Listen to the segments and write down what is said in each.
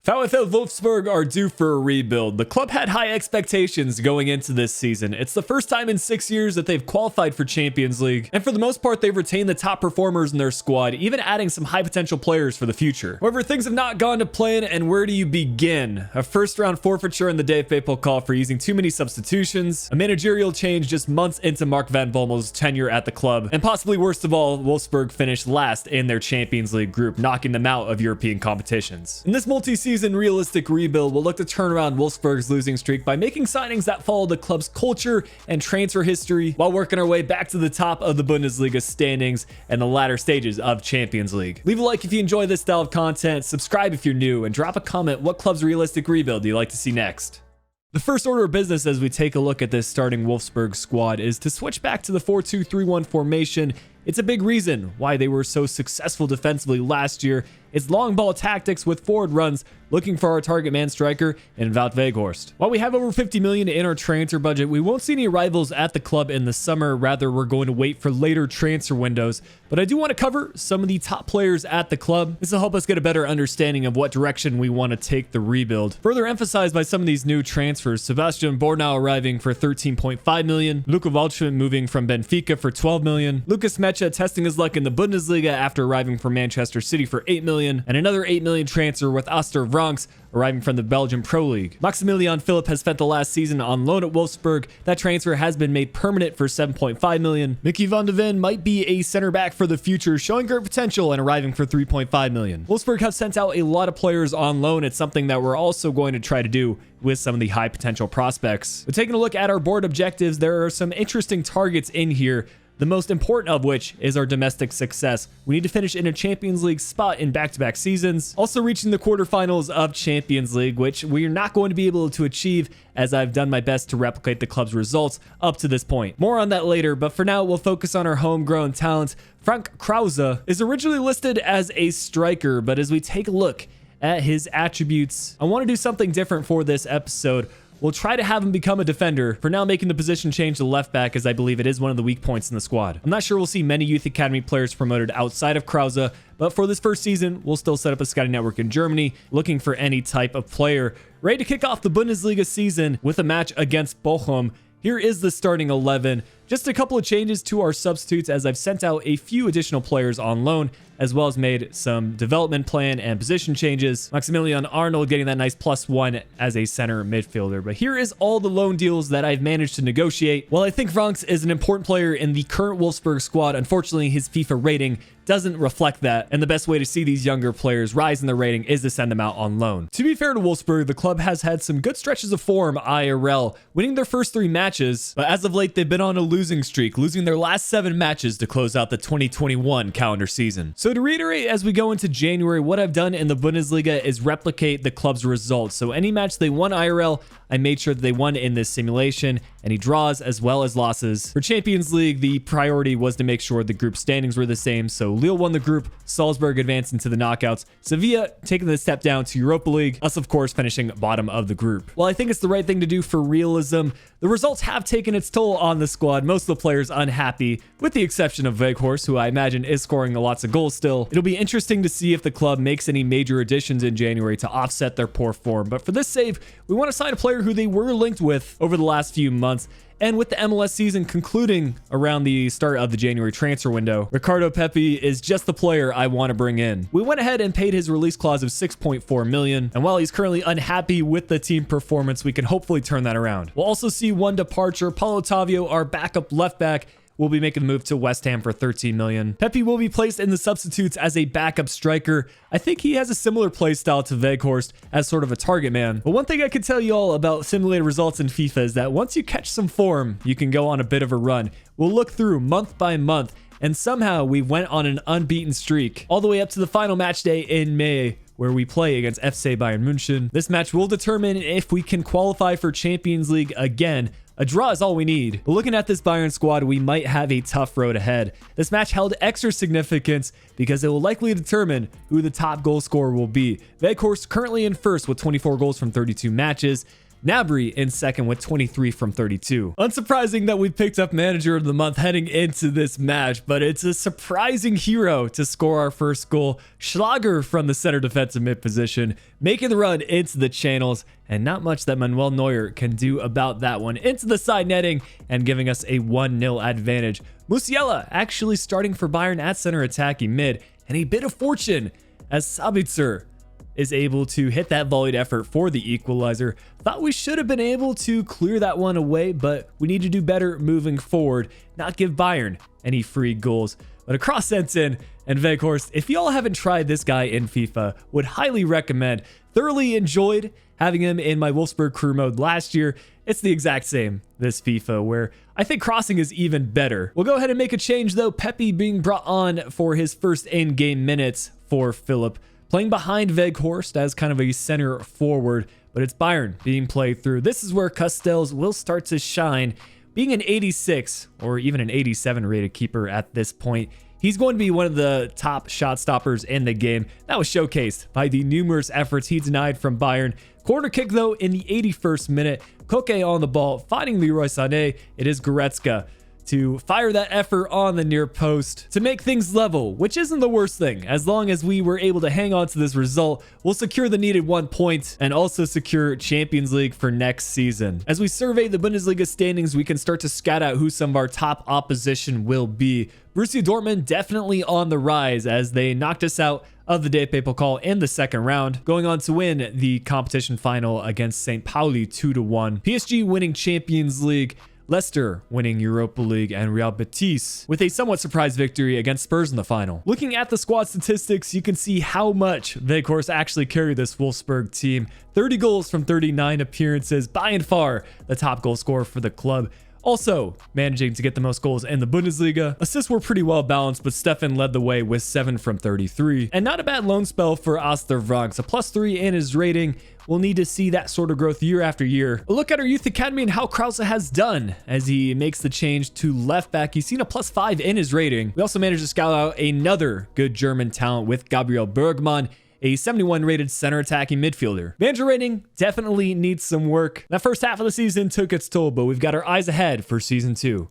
VfL Wolfsburg are due for a rebuild. The club had high expectations going into this season. It's the first time in 6 years that they've qualified for Champions League, and for the most part, they've retained the top performers in their squad, even adding some high potential players for the future. However, things have not gone to plan, and where do you begin? A first-round forfeiture in the DFB Pokal for using too many substitutions, a managerial change just months into Mark van Bommel's tenure at the club, and possibly worst of all, Wolfsburg finished last in their Champions League group, knocking them out of European competitions. In this multi-season realistic rebuild, we'll look to turn around Wolfsburg's losing streak by making signings that follow the club's culture and transfer history, while working our way back to the top of the Bundesliga standings and the latter stages of Champions League. Leave a like if you enjoy this style of content, subscribe if you're new, and drop a comment what club's realistic rebuild do you like to see next. The first order of business as we take a look at this starting Wolfsburg squad is to switch back to the 4-2-3-1 formation. It's a big reason why they were so successful defensively last year. It's long ball tactics with forward runs, looking for our target man striker in Wout Weghorst. While we have over 50 million in our transfer budget, we won't see any arrivals at the club in the summer. Rather, we're going to wait for later transfer windows. But I do want to cover some of the top players at the club. This will help us get a better understanding of what direction we want to take the rebuild. Further emphasized by some of these new transfers, Sebastian Bornau arriving for 13.5 million, Luka Waldschmidt moving from Benfica for 12 million, Lucas Mecha testing his luck in the Bundesliga after arriving from Manchester City for 8 million, and another 8 million transfer with Aster Vranckx arriving from the Belgian Pro League. Maximilian Philipp has spent the last season on loan at Wolfsburg. That transfer has been made permanent for 7.5 million. Mickey van de Ven might be a center back for the future, showing great potential and arriving for 3.5 million. Wolfsburg have sent out a lot of players on loan. It's something that we're also going to try to do with some of the high potential prospects. But taking a look at our board objectives, there are some interesting targets in here. The most important of which is our domestic success. We need to finish in a Champions League spot in back-to-back seasons. Also reaching the quarterfinals of Champions League, which we are not going to be able to achieve as I've done my best to replicate the club's results up to this point. More on that later, but for now, we'll focus on our homegrown talent. Frank Krause is originally listed as a striker, but as we take a look at his attributes, I want to do something different for this episode. We'll try to have him become a defender, for now making the position change to left back, as I believe it is one of the weak points in the squad. I'm not sure we'll see many youth academy players promoted outside of Krause, but for this first season, we'll still set up a scouting network in Germany, looking for any type of player ready to kick off the Bundesliga season with a match against Bochum. Here is the starting 11. Just a couple of changes to our substitutes, as I've sent out a few additional players on loan, as well as made some development plan and position changes. Maximilian Arnold getting that nice +1 as a center midfielder. But here is all the loan deals that I've managed to negotiate. While I think Vranckx is an important player in the current Wolfsburg squad, unfortunately his FIFA rating doesn't reflect that, and the best way to see these younger players rise in their rating is to send them out on loan. To be fair to Wolfsburg, the club has had some good stretches of form IRL, winning their first 3 matches, but as of late they've been on a losing streak, losing their last 7 matches to close out the 2021 calendar season. So to reiterate, as we go into January, what I've done in the Bundesliga is replicate the club's results. So any match they won IRL, I made sure that they won in this simulation, any draws as well as losses. For Champions League, the priority was to make sure the group standings were the same. So Lille won the group, Salzburg advanced into the knockouts, Sevilla taking the step down to Europa League, us of course finishing bottom of the group. While I think it's the right thing to do for realism, the results have taken its toll on the squad. Most of the players unhappy, with the exception of Weghorst, who I imagine is scoring lots of goals still. It'll be interesting to see if the club makes any major additions in January to offset their poor form. But for this save, we want to sign a player who they were linked with over the last few months. And with the MLS season concluding around the start of the January transfer window, Ricardo Pepe is just the player I want to bring in. We went ahead and paid his release clause of 6.4 million, and while he's currently unhappy with the team performance, we can hopefully turn that around. We'll also see one departure. Paulo Otavio, our backup left back, will be making the move to West Ham for 13 million. Pepe will be placed in the substitutes as a backup striker. I think he has a similar play style to Weghorst as sort of a target man. But one thing I can tell you all about simulated results in FIFA is that once you catch some form, you can go on a bit of a run. We'll look through month by month, and somehow we went on an unbeaten streak all the way up to the final match day in May, where we play against FC Bayern München. This match will determine if we can qualify for Champions League again. A draw is all we need. But looking at this Bayern squad, we might have a tough road ahead. This match held extra significance because it will likely determine who the top goal scorer will be. Weghorst currently in first with 24 goals from 32 matches. Gnabry in second with 23 from 32. Unsurprising that we picked up manager of the month heading into this match, but it's a surprising hero to score our first goal. Schlager from the center defensive mid position, making the run into the channels, and not much that Manuel Neuer can do about that one. Into the side netting and giving us a 1-0 advantage. Musiala actually starting for Bayern at center attacking mid, and a bit of fortune as Sabitzer is able to hit that volleyed effort for the equalizer. Thought we should have been able to clear that one away, but we need to do better moving forward, not give Bayern any free goals. But a cross sent in, and Weghorst, if y'all haven't tried this guy in FIFA, would highly recommend. Thoroughly enjoyed having him in my Wolfsburg crew mode last year. It's the exact same this FIFA, where I think crossing is even better. We'll go ahead and make a change though. Pepe being brought on for his first in-game minutes for Philip, playing behind Weghorst as kind of a center forward, but it's Bayern being played through. This is where Castells will start to shine. Being an 86 or even an 87 rated keeper at this point, he's going to be one of the top shot stoppers in the game. That was showcased by the numerous efforts he denied from Bayern. Corner kick though in the 81st minute. Koke on the ball, finding Leroy Sané. It is Goretzka to fire that effort on the near post to make things level, which isn't the worst thing. As long as we were able to hang on to this result, we'll secure the needed 1 point and also secure Champions League for next season. As we survey the Bundesliga standings, we can start to scout out who some of our top opposition will be. Borussia Dortmund definitely on the rise as they knocked us out of the DFB Pokal in the second round, going on to win the competition final against St. Pauli 2-1. PSG winning Champions League, Leicester winning Europa League, and Real Betis with a somewhat surprise victory against Spurs in the final. Looking at the squad statistics, you can see how much Weghorst actually carried this Wolfsburg team. 30 goals from 39 appearances, by and far the top goal scorer for the club. Also managing to get the most goals in the Bundesliga. Assists were pretty well balanced, but Stefan led the way with 7 from 33. And not a bad loan spell for Osterwrank. So +3 in his rating. We'll need to see that sort of growth year after year. A look at our youth academy and how Krause has done as he makes the change to left back. He's seen a +5 in his rating. We also managed to scout out another good German talent with Gabriel Bergmann, a 71 rated center attacking midfielder. Manager rating definitely needs some work. That first half of the season took its toll, but we've got our eyes ahead for season 2.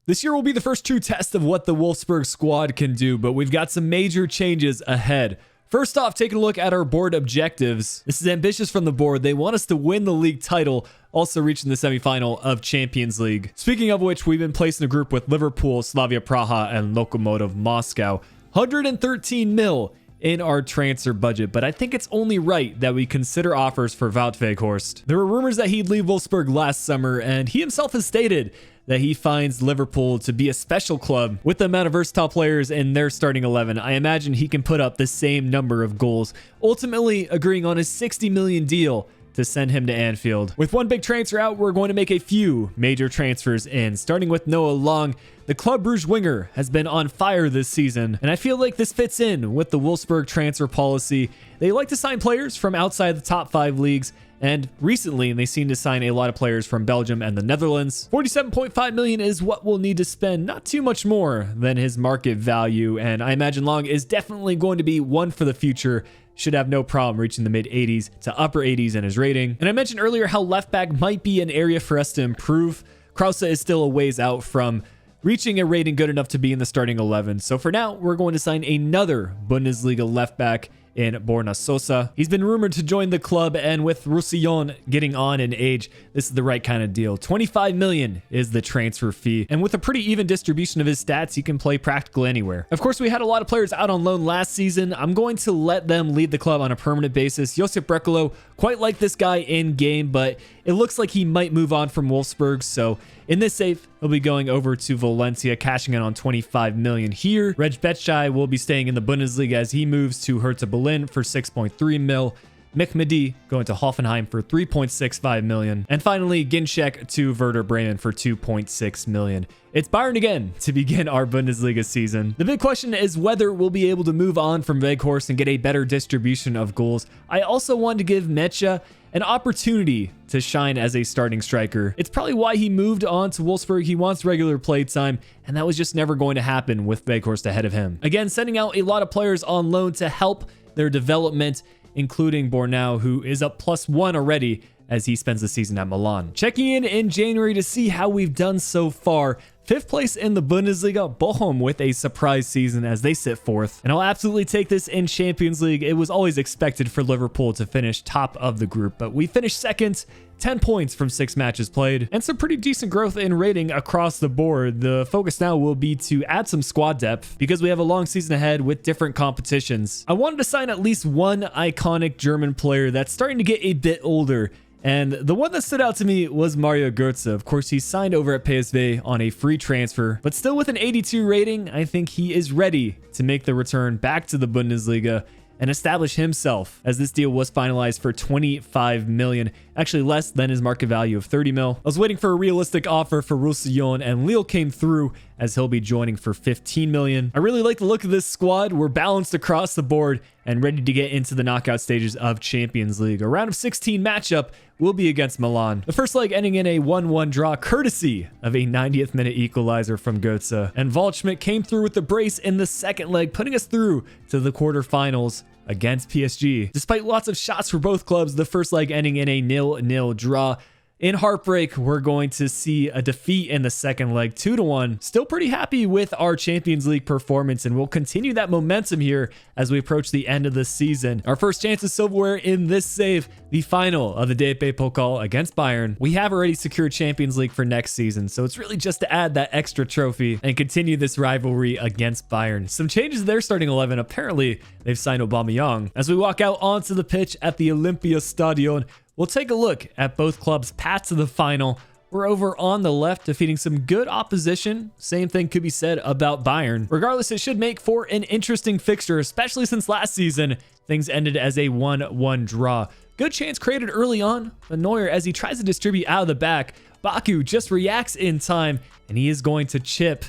This year will be the first true test of what the Wolfsburg squad can do, but we've got some major changes ahead. First off, taking a look at our board objectives. This is ambitious from the board. They want us to win the league title, also reaching the semifinal of Champions League. Speaking of which, we've been placed in a group with Liverpool, Slavia Praha, and Lokomotiv Moscow. 113 mil in our transfer budget, but I think it's only right that we consider offers for Wout Weghorst. There were rumors that he'd leave Wolfsburg last summer, and he himself has stated that he finds Liverpool to be a special club with the amount of versatile players in their starting 11. I imagine he can put up the same number of goals, ultimately agreeing on a 60 million deal to send him to Anfield. With one big transfer out, we're going to make a few major transfers in, starting with Noah Long. The Club Brugge winger has been on fire this season, and I feel like this fits in with the Wolfsburg transfer policy. They like to sign players from outside the top 5 leagues, and recently they seem to sign a lot of players from Belgium and the Netherlands. 47.5 million is what we'll need to spend, not too much more than his market value, and I imagine Long is definitely going to be one for the future. Should have no problem reaching the mid 80s to upper 80s in his rating. And I mentioned earlier how left back might be an area for us to improve. Krause is still a ways out from reaching a rating good enough to be in the starting 11. So for now, we're going to sign another Bundesliga left back in Borna Sosa. He's been rumored to join the club, and with Roussillon getting on in age, this is the right kind of deal. 25 million is the transfer fee, and with a pretty even distribution of his stats, he can play practically anywhere. Of course, we had a lot of players out on loan last season. I'm going to let them lead the club on a permanent basis. Josip Brekalo, quite like this guy in game, but it looks like he might move on from Wolfsburg, so in this save, he'll be going over to Valencia, cashing in on 25 million here. Reg Betchai will be staying in the Bundesliga as he moves to Hertha Berlin for 6.3 mil. Mehmedi going to Hoffenheim for 3.65 million. And finally, Ginczek to Werder Bremen for 2.6 million. It's Bayern again to begin our Bundesliga season. The big question is whether we'll be able to move on from Weghorst and get a better distribution of goals. I also want to give Mecha an opportunity to shine as a starting striker. It's probably why he moved on to Wolfsburg. He wants regular play time, and that was just never going to happen with Weghorst ahead of him. Again, sending out a lot of players on loan to help their development, including Bornau, who is up +1 already as he spends the season at Milan. Checking in January to see how we've done so far. 5th place in the Bundesliga, Bochum with a surprise season as they sit 4th. And I'll absolutely take this in Champions League. It was always expected for Liverpool to finish top of the group, but we finished 2nd, 10 points from 6 matches played, and some pretty decent growth in rating across the board. The focus now will be to add some squad depth because we have a long season ahead with different competitions. I wanted to sign at least one iconic German player that's starting to get a bit older. And the one that stood out to me was Mario Girza. Of course, he signed over at PSV on a free transfer, but still with an 82 rating, I think he is ready to make the return back to the Bundesliga and establish himself, as this deal was finalized for 25 million, actually less than his market value of 30 mil. I was waiting for a realistic offer for Roussillon, and Lille came through as he'll be joining for 15 million. I really like the look of this squad. We're balanced across the board and ready to get into the knockout stages of Champions League. A round of 16 matchup will be against Milan. The first leg ending in a 1-1 draw, courtesy of a 90th minute equalizer from Girza. And Waldschmidt came through with the brace in the second leg, putting us through to the quarterfinals against PSG. Despite lots of shots for both clubs, the first leg ending in a 0-0 draw. In heartbreak, we're going to see a defeat in the second leg, 2-1. Still pretty happy with our Champions League performance, and we'll continue that momentum here as we approach the end of the season. Our first chance of silverware in this save, the final of the DFB Pokal against Bayern. We have already secured Champions League for next season, so it's really just to add that extra trophy and continue this rivalry against Bayern. Some changes to their starting 11. Apparently, they've signed Aubameyang. As we walk out onto the pitch at the Olympia Stadion, we'll take a look at both clubs' paths to the final. We're over on the left, defeating some good opposition. Same thing could be said about Bayern. Regardless, it should make for an interesting fixture, especially since last season, things ended as a 1-1 draw. Good chance created early on, but Neuer, as he tries to distribute out of the back, Baku just reacts in time, and he is going to chip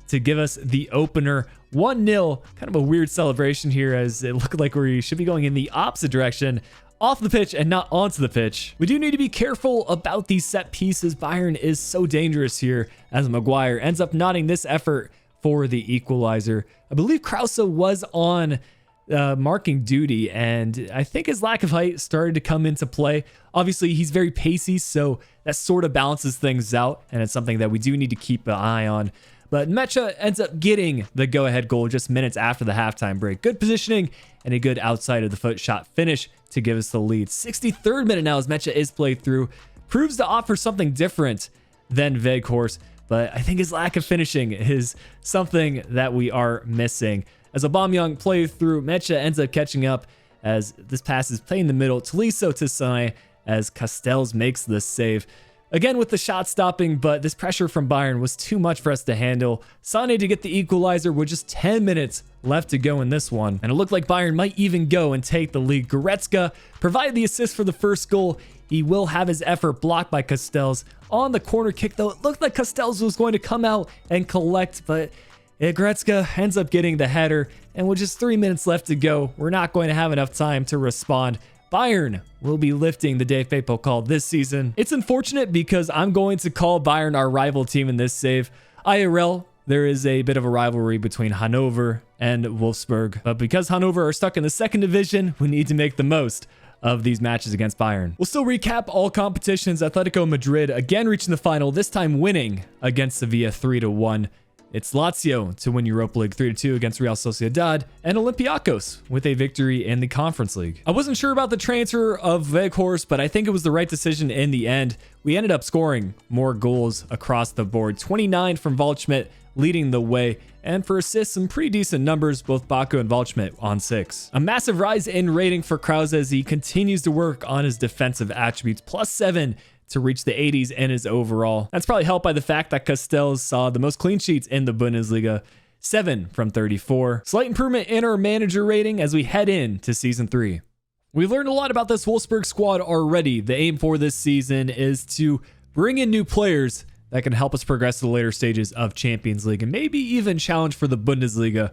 to give us the opener. 1-0, kind of a weird celebration here as it looked like we should be going in the opposite direction, off the pitch and not onto the pitch. We do need to be careful about these set pieces. Bayern is so dangerous here as Maguire ends up nodding this effort for the equalizer. I believe Krause was on marking duty, and I think his lack of height started to come into play. Obviously, he's very pacey, so that sort of balances things out, and it's something that we do need to keep an eye on. But Mecha ends up getting the go-ahead goal just minutes after the halftime break. Good positioning and a good outside of the foot shot finish to give us the lead. 63rd minute now as Mecha is played through. Proves to offer something different than Weghorst, but I think his lack of finishing is something that we are missing. As Aubameyang plays through, Mecha ends up catching up as this pass is played in the middle. Tolisso to Sané as Castells makes the save. Again with the shot stopping, but this pressure from Bayern was too much for us to handle. Sané to get the equalizer with just 10 minutes left to go in this one. And it looked like Bayern might even go and take the lead. Goretzka provided the assist for the first goal. He will have his effort blocked by Castells. On the corner kick, though, it looked like Castells was going to come out and collect, but Goretzka ends up getting the header. And with just 3 minutes left to go, we're not going to have enough time to respond. Bayern will be lifting the DFB Pokal this season. It's unfortunate because I'm going to call Bayern our rival team in this save. IRL, there is a bit of a rivalry between Hanover and Wolfsburg, but because Hanover are stuck in the second division, we need to make the most of these matches against Bayern. We'll still recap all competitions. Atletico Madrid again reaching the final, this time winning against Sevilla 3-1. It's Lazio to win Europa League 3-2 against Real Sociedad, and Olympiacos with a victory in the Conference League. I wasn't sure about the transfer of Weghorst, but I think it was the right decision in the end. We ended up scoring more goals across the board. 29 from Waldschmidt leading the way, and for assists, some pretty decent numbers, both Baku and Waldschmidt on 6. A massive rise in rating for Krause as he continues to work on his defensive attributes, +7 to reach the 80s in his overall. That's probably helped by the fact that Castells saw the most clean sheets in the Bundesliga, 7 from 34. Slight improvement in our manager rating as we head into season 3. We've learned a lot about this Wolfsburg squad already. The aim for this season is to bring in new players that can help us progress to the later stages of Champions League and maybe even challenge for the Bundesliga.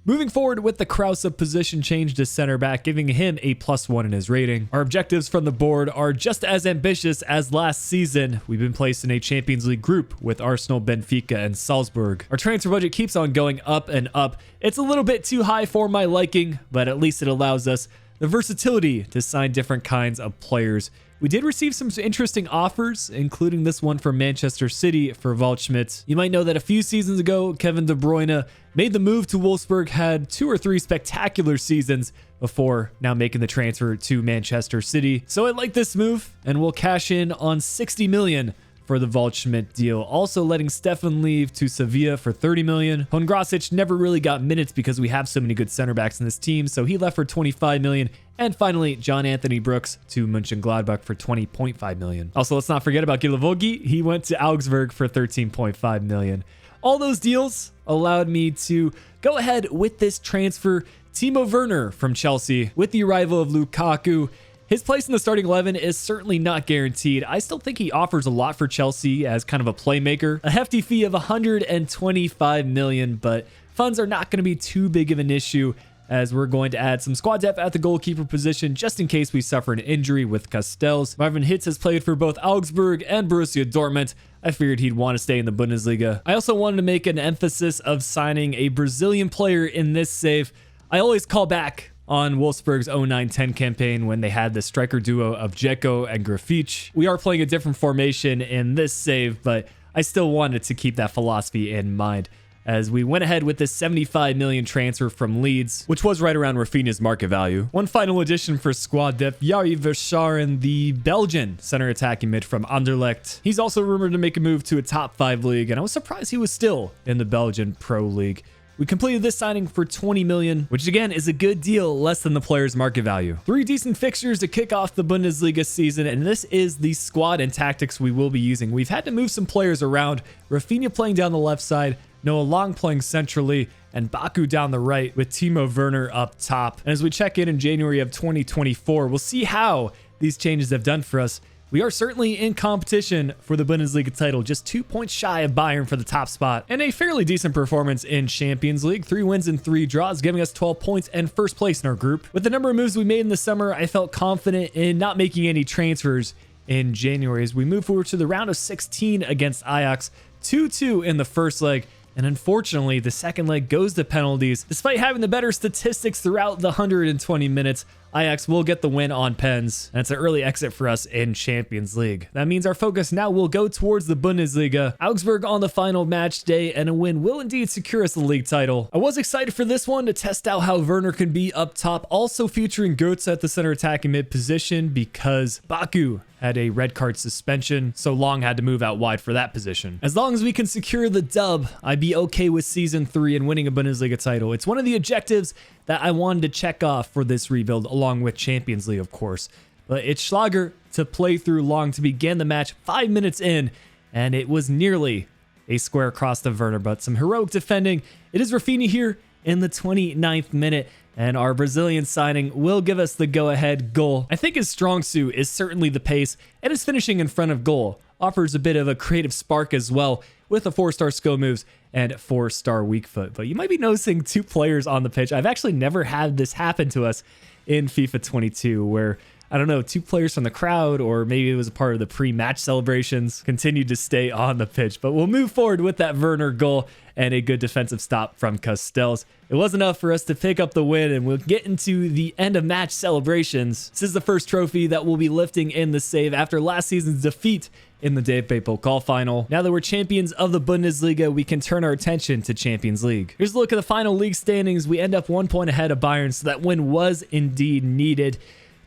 Moving forward with the Krause position change to center back, giving him a +1 in his rating. Our objectives from the board are just as ambitious as last season. We've been placed in a Champions League group with Arsenal, Benfica, and Salzburg. Our transfer budget keeps on going up and up. It's a little bit too high for my liking, but at least it allows us the versatility to sign different kinds of players. We did receive some interesting offers, including this one from Manchester City for Waldschmidt. You might know that a few seasons ago, Kevin De Bruyne made the move to Wolfsburg, had 2 or 3 spectacular seasons before now making the transfer to Manchester City. So I like this move, and we'll cash in on 60 million for the Waldschmidt deal. Also letting Stefan leave to Sevilla for 30 million. Hongrasic never really got minutes because we have so many good center backs in this team, so he left for 25 million. And finally, John Anthony Brooks to Mönchengladbach for 20.5 million. Also, let's not forget about Gilavogi. He went to Augsburg for 13.5 million. All those deals allowed me to go ahead with this transfer. Timo Werner from Chelsea. With the arrival of Lukaku, his place in the starting 11 is certainly not guaranteed. I still think he offers a lot for Chelsea as kind of a playmaker. A hefty fee of 125 million, but funds are not going to be too big of an issue, as we're going to add some squad depth at the goalkeeper position just in case we suffer an injury with Castells. Marvin Hitz has played for both Augsburg and Borussia Dortmund. I figured he'd want to stay in the Bundesliga. I also wanted to make an emphasis of signing a Brazilian player in this save. I always call back on Wolfsburg's 09-10 campaign when they had the striker duo of Dzeko and Grafich. We are playing a different formation in this save, but I still wanted to keep that philosophy in mind as we went ahead with this 75 million transfer from Leeds, which was right around Rafinha's market value. One final addition for squad depth, Yari Versharin, the Belgian center attacking mid from Anderlecht. He's also rumored to make a move to a top 5 league, and I was surprised he was still in the Belgian Pro League. We completed this signing for 20 million, which again is a good deal, less than the player's market value. 3 decent fixtures to kick off the Bundesliga season, and this is the squad and tactics we will be using. We've had to move some players around. Rafinha playing down the left side, Noah Long playing centrally, and Baku down the right with Timo Werner up top. And as we check in January of 2024, we'll see how these changes have done for us. We are certainly in competition for the Bundesliga title, just 2 points shy of Bayern for the top spot, and a fairly decent performance in Champions League. 3 wins and 3 draws, giving us 12 points and first place in our group. With the number of moves we made in the summer, I felt confident in not making any transfers in January as we move forward to the round of 16 against Ajax. 2-2 in the first leg, and unfortunately, the second leg goes to penalties. Despite having the better statistics throughout the 120 minutes, Ajax will get the win on pens, and it's an early exit for us in Champions League. That means our focus now will go towards the Bundesliga. Augsburg on the final match day, and a win will indeed secure us the league title. I was excited for this one to test out how Werner can be up top, also featuring Girza at the center attacking mid position because Baku had a red card suspension, so Long had to move out wide for that position. As long as we can secure the dub, I'd be okay with Season 3 and winning a Bundesliga title. It's one of the objectives that I wanted to check off for this rebuild, along with Champions League, of course. But it's Schlager to play through Long to begin the match 5 minutes in, and it was nearly a square across to Werner, but some heroic defending. It is Rafinha here in the 29th minute, and our Brazilian signing will give us the go-ahead goal. I think his strong suit is certainly the pace, and his finishing in front of goal offers a bit of a creative spark as well, with a 4-star skill moves and 4-star weak foot. But you might be noticing 2 players on the pitch. I've actually never had this happen to us in FIFA 22, where, I don't know, 2 players from the crowd, or maybe it was a part of the pre-match celebrations, continued to stay on the pitch. But we'll move forward with that Werner goal and a good defensive stop from Castells. It was enough for us to pick up the win, and we'll get into the end of match celebrations. This is the first trophy that we'll be lifting in the save after last season's defeat in the DFB Pokal final. Now that we're champions of the Bundesliga, we can turn our attention to Champions League. Here's a look at the final league standings. We end up 1 point ahead of Bayern, so that win was indeed needed.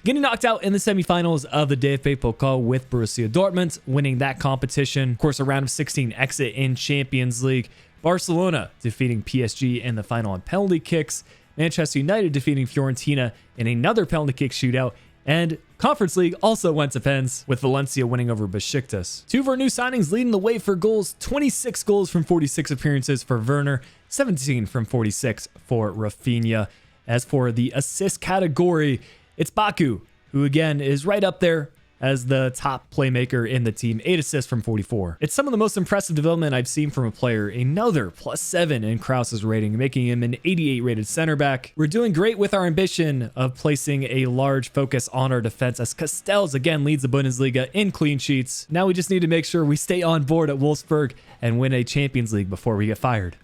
Getting knocked out in the semifinals of the DFB Pokal with Borussia Dortmund, winning that competition. Of course, a round of 16 exit in Champions League. Barcelona defeating PSG in the final on penalty kicks. Manchester United defeating Fiorentina in another penalty kick shootout. And Conference League also went to pens, with Valencia winning over Besiktas. 2 of our new signings leading the way for goals. 26 goals from 46 appearances for Werner, 17 from 46 for Rafinha. As for the assist category, it's Baku, who again is right up there as the top playmaker in the team, 8 assists from 44. It's some of the most impressive development I've seen from a player. Another +7 in Kraus's rating, making him an 88 rated center back. We're doing great with our ambition of placing a large focus on our defense, as Castells again leads the Bundesliga in clean sheets. Now we just need to make sure we stay on board at Wolfsburg and win a Champions League before we get fired.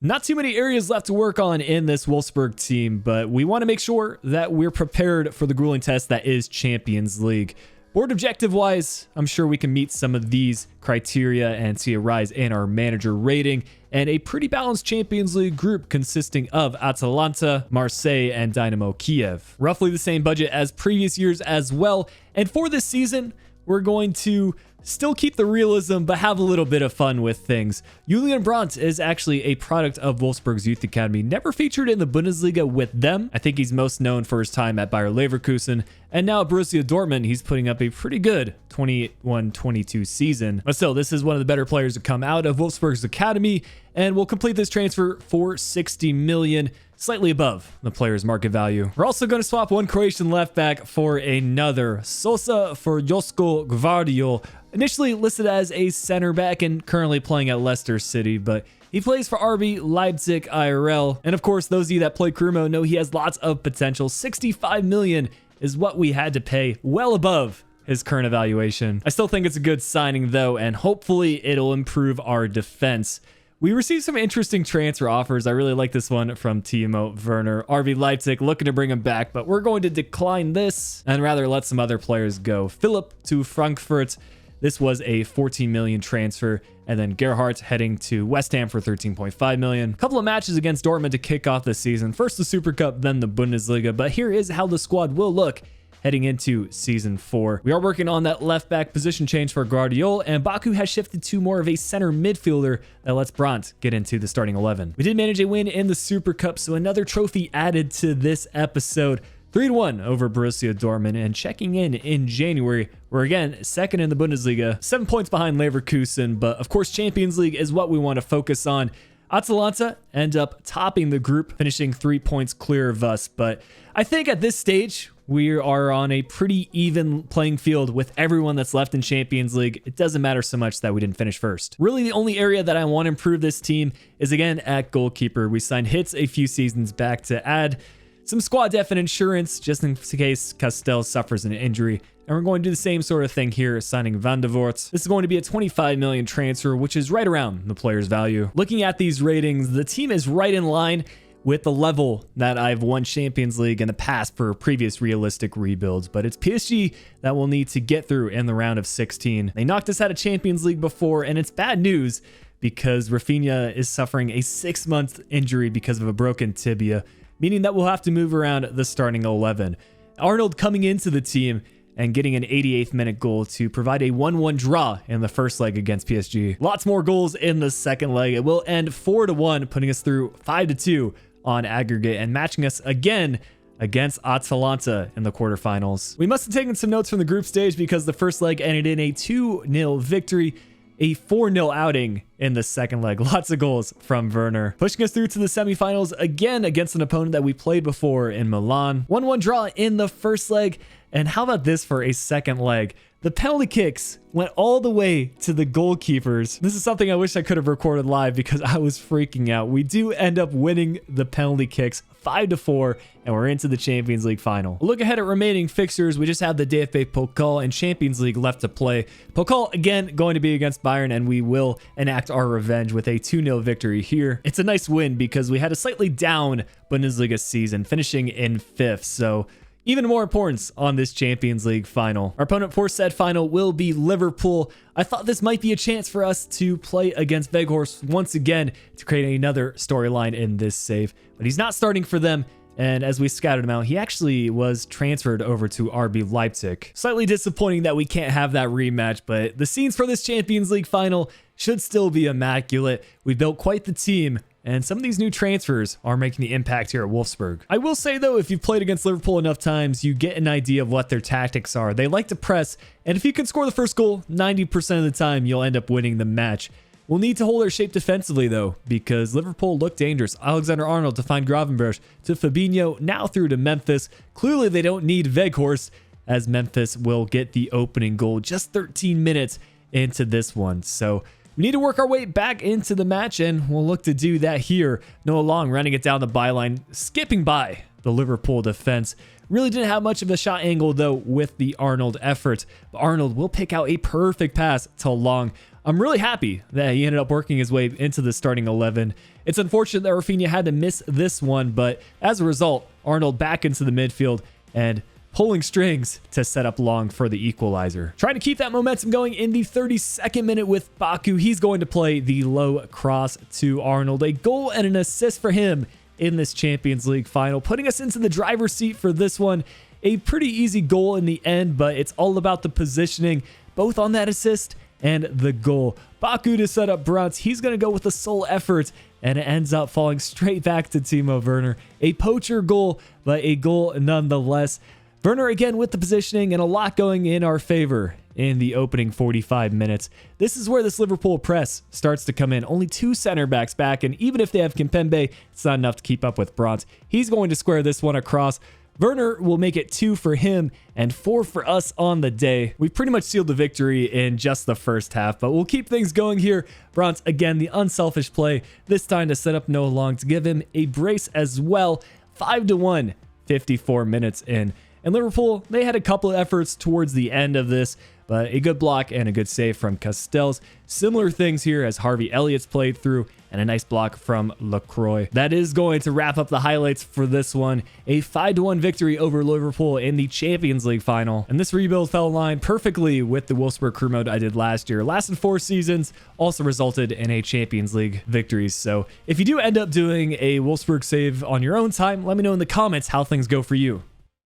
Not too many areas left to work on in this Wolfsburg team, but we want to make sure that we're prepared for the grueling test that is Champions League. Board objective wise, I'm sure we can meet some of these criteria and see a rise in our manager rating, and a pretty balanced Champions League group consisting of Atalanta, Marseille, and Dynamo Kiev. Roughly the same budget as previous years as well, and for this season, we're going to still keep the realism, but have a little bit of fun with things. Julian Bronte is actually a product of Wolfsburg's youth academy, never featured in the Bundesliga with them. I think he's most known for his time at Bayer Leverkusen, and now at Borussia Dortmund, he's putting up a pretty good 21-22 season. But still, this is one of the better players to come out of Wolfsburg's academy, and we'll complete this transfer for 60 million, slightly above the player's market value. We're also going to swap one Croatian left back for another. Sosa for Josko Gvardiol, initially listed as a center back and currently playing at Leicester City, but he plays for RB Leipzig IRL. And of course, those of you that play Crumo know he has lots of potential. 65 million is what we had to pay, well above his current evaluation. I still think it's a good signing though, and hopefully it'll improve our defense. We received some interesting transfer offers. I really like this one from Timo Werner. RB Leipzig looking to bring him back, but we're going to decline this and rather let some other players go. Philip to Frankfurt. This was a 14 million transfer, and then Gerhardt heading to West Ham for 13.5 million. A couple of matches against Dortmund to kick off the season. First the Super Cup, then the Bundesliga, but here is how the squad will look heading into season 4. We are working on that left back position change for Guardiola, and Baku has shifted to more of a center midfielder that lets Brandt get into the starting 11. We did manage a win in the Super Cup, so another trophy added to this episode. 3-1 over Borussia Dortmund, and checking in January, we're again second in the Bundesliga, 7 points behind Leverkusen, but of course Champions League is what we want to focus on. Atalanta end up topping the group, finishing 3 points clear of us, but I think at this stage, we are on a pretty even playing field with everyone that's left in Champions League. It doesn't matter so much that we didn't finish first. Really, the only area that I want to improve this team is again at goalkeeper. We signed Hitz a few seasons back to add some squad depth and insurance just in case Castell suffers an injury. And we're going to do the same sort of thing here, signing Van de Voort. This is going to be a 25 million transfer, which is right around the player's value. Looking at these ratings, the team is right in line with the level that I've won Champions League in the past for previous realistic rebuilds, but it's PSG that will need to get through in the round of 16. They knocked us out of Champions League before, and it's bad news because Rafinha is suffering a 6-month injury because of a broken tibia, meaning that we'll have to move around the starting 11. Arnold coming into the team and getting an 88th minute goal to provide a 1-1 draw in the first leg against PSG. Lots more goals in the second leg. It will end 4-1, putting us through 5-2 on aggregate and matching us again against Atalanta in the quarterfinals. We must have taken some notes from the group stage because the first leg ended in a 2-0 victory, a 4-0 outing in the second leg. Lots of goals from Werner. Pushing us through to the semifinals again against an opponent that we played before in Milan. 1-1 draw in the first leg. And how about this for a second leg? The penalty kicks went all the way to the goalkeepers. This is something I wish I could have recorded live because I was freaking out. We do end up winning the penalty kicks 5-4, and we're into the Champions League final. A look ahead at remaining fixtures. We just have the DFB Pokal and Champions League left to play. Pokal, again, going to be against Bayern, and we will enact our revenge with a 2-0 victory here. It's a nice win because we had a slightly down Bundesliga season, finishing in 5th, so even more importance on this Champions League final. Our opponent for said final will be Liverpool. I thought this might be a chance for us to play against Weghorst once again to create another storyline in this save, but he's not starting for them. And as we scouted him out, he actually was transferred over to RB Leipzig. Slightly disappointing that we can't have that rematch, but the scenes for this Champions League final should still be immaculate. We built quite the team, and some of these new transfers are making the impact here at Wolfsburg. I will say though, if you've played against Liverpool enough times, you get an idea of what their tactics are. They like to press, and if you can score the first goal, 90% of the time, you'll end up winning the match. We'll need to hold our shape defensively though, because Liverpool looked dangerous. Alexander-Arnold to find Gravenberch, to Fabinho, now through to Memphis. Clearly they don't need Weghorst, as Memphis will get the opening goal just 13 minutes into this one. So we need to work our way back into the match, and we'll look to do that here. Noah Long running it down the byline, skipping by the Liverpool defense. Really didn't have much of a shot angle, though, with the Arnold effort. But Arnold will pick out a perfect pass to Long. I'm really happy that he ended up working his way into the starting 11. It's unfortunate that Rafinha had to miss this one, but as a result, Arnold back into the midfield and pulling strings to set up Long for the equalizer. Trying to keep that momentum going in the 32nd minute with Baku. He's going to play the low cross to Arnold. A goal and an assist for him in this Champions League final, putting us into the driver's seat for this one. A pretty easy goal in the end, but it's all about the positioning, both on that assist and the goal. Baku to set up Brunt. He's going to go with a sole effort, and it ends up falling straight back to Timo Werner. A poacher goal, but a goal nonetheless. Werner again with the positioning and a lot going in our favor in the opening 45 minutes. This is where this Liverpool press starts to come in. Only 2 center backs back, and even if they have Kimpembe, it's not enough to keep up with Brunt. He's going to square this one across. Werner will make it 2 for him and 4 for us on the day. We pretty much sealed the victory in just the first half, but we'll keep things going here. Brunt, again, the unselfish play, this time to set up Noah Long to give him a brace as well. 5-1, 54 minutes in. And Liverpool, they had a couple of efforts towards the end of this, but a good block and a good save from Castells. Similar things here as Harvey Elliott's played through, and a nice block from Lacroix. That is going to wrap up the highlights for this one. A 5-1 victory over Liverpool in the Champions League final. And this rebuild fell in line perfectly with the Wolfsburg crew mode I did last year. Lasted 4 seasons, also resulted in a Champions League victory. So if you do end up doing a Wolfsburg save on your own time, let me know in the comments how things go for you.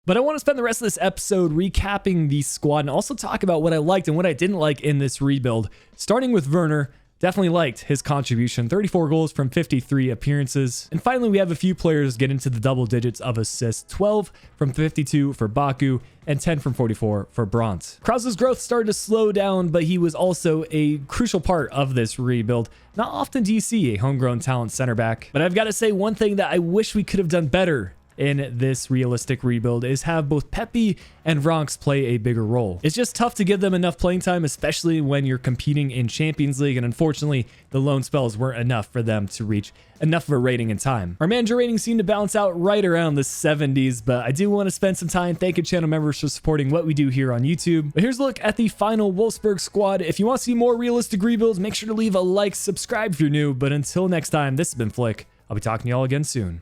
But I want to spend the rest of this episode recapping the squad and also talk about what I liked and what I didn't like in this rebuild. Starting with Werner, definitely liked his contribution. 34 goals from 53 appearances. And finally, we have a few players get into the double digits of assists. 12 from 52 for Baku and 10 from 44 for Brunt. Krause's growth started to slow down, but he was also a crucial part of this rebuild. Not often do you see a homegrown talent center back, but I've got to say one thing that I wish we could have done better in this realistic rebuild is have both Pepe and Vronks play a bigger role. It's just tough to give them enough playing time, especially when you're competing in Champions League, and unfortunately, the loan spells weren't enough for them to reach enough of a rating in time. Our manager rating seemed to balance out right around the 70s, but I do want to spend some time thanking channel members for supporting what we do here on YouTube. But here's a look at the final Wolfsburg squad. If you want to see more realistic rebuilds, make sure to leave a like, subscribe if you're new, but until next time, this has been Flick. I'll be talking to y'all again soon.